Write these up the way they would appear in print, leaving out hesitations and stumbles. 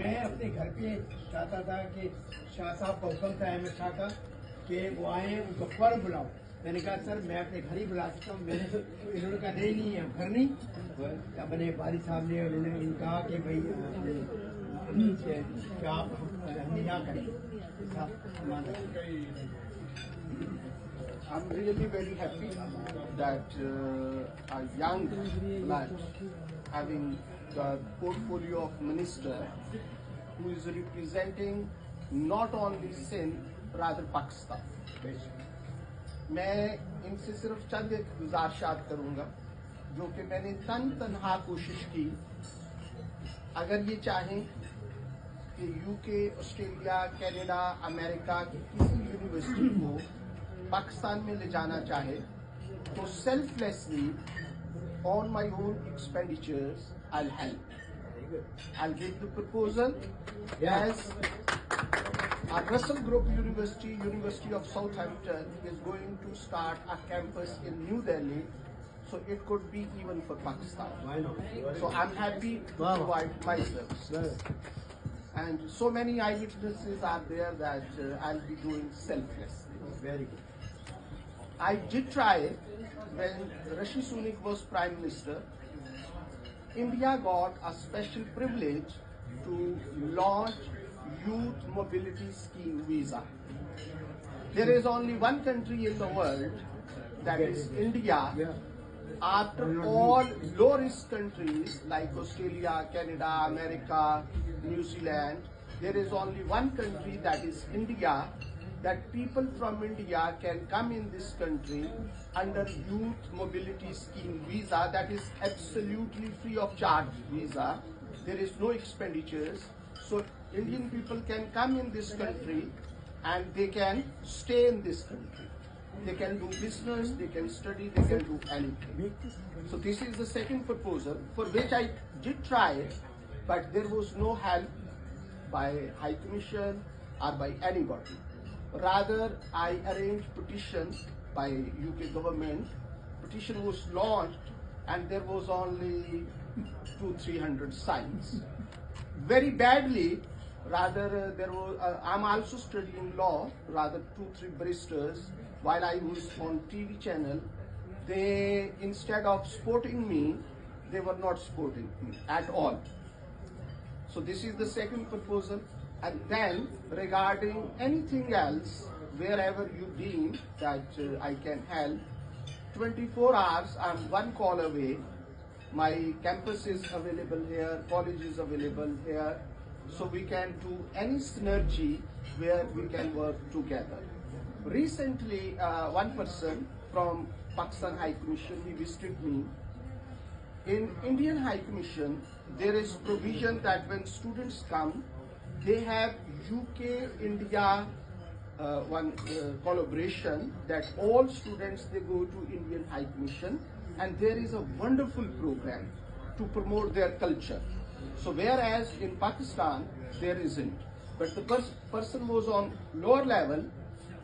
मैं अपने घर पे चाहता था कि शाह साहब का हुक्म था अहमद शाह का कि वो आए, उनको फौरन बुलाओ। मैंने कहा सर मैं अपने घर ही बुला सकता हूँ। मैंने इन्होंने कहा नहीं है घर नहीं। अपने वाली साहब ने उन्होंने कहा कि भाई क्या आप ना करें। I'm really very happy that a young blood having the portfolio of minister who is representing not only Sindh rather Pakistan. मैं इनसे सिर्फ चंद एक गुजारिशात करूंगा जो कि मैंने तनहा कोशिश की। अगर ये चाहें कि यूके, ऑस्ट्रेलिया, कनाडा, अमेरिका की किसी यूनिवर्सिटी को पाकिस्तान में ले जाना चाहे तो selflessly on my own expenditures I'll help. I'll give the proposal as Russell Group University, University of Southampton is going to start a campus in New Delhi, so it could be even for Pakistan. Why not? So I'm happy to provide my services. And so many eyewitnesses are there that I'll be doing selflessly. Very good. I did try when Rishi Sunak was Prime Minister. India got a special privilege to launch Youth Mobility Scheme Visa. There is only one country in the world, that is India. After all low-risk countries like Australia, Canada, America, New Zealand, there is only one country, that is India, that people from India can come in this country under Youth Mobility Scheme Visa, that is absolutely free of charge visa. There is no expenditures. So Indian people can come in this country and they can stay in this country. They can do business, they can study, they can do anything. So this is the second proposal for which I did try, but there was no help by High Commission or by anybody. Rather, I arranged petition by UK government. Petition was launched and there was only 200-300 signs. Very badly, rather there was, I'm also studying law, rather 2-3 barristers, while I was on TV channel, they, instead of supporting me, they were not supporting me at all. So this is the second proposal. And then regarding anything else, wherever you deem that I can help, 24 hours, I'm one call away. My campus is available here, college is available here. So we can do any synergy where we can work together. Recently, one person from Pakistan High Commission, he visited me. In Indian High Commission, there is provision that when students come, they have UK-India collaboration, that all students, they go to Indian High Commission, and there is a wonderful program to promote their culture. So whereas in Pakistan, there isn't. But the person was on lower level.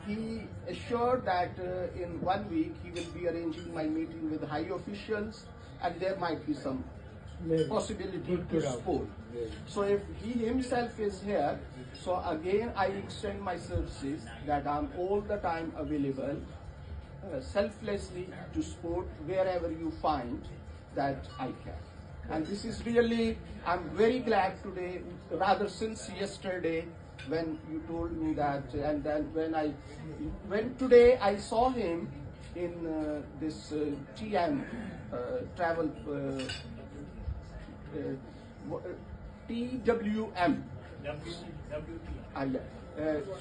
He assured that in 1 week, he will be arranging my meeting with high officials, and there might be some possibility to support. So if he himself is here, so again I extend my services that I'm all the time available, selflessly to support wherever you find that I can. And this is really, I'm very glad today, rather since yesterday when you told me that, and then when today I saw him in this TM travel TWM.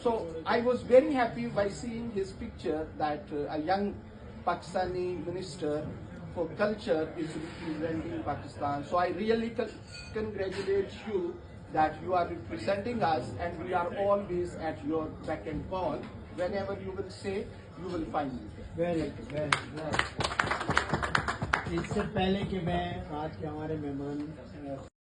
So I was very happy by seeing his picture that a young Pakistani minister for culture is representing Pakistan. So I really congratulate you that you are representing us, and we are always at your beck and call. Whenever you will say, you will find me. Very good. इससे पहले कि मैं आज के हमारे मेहमान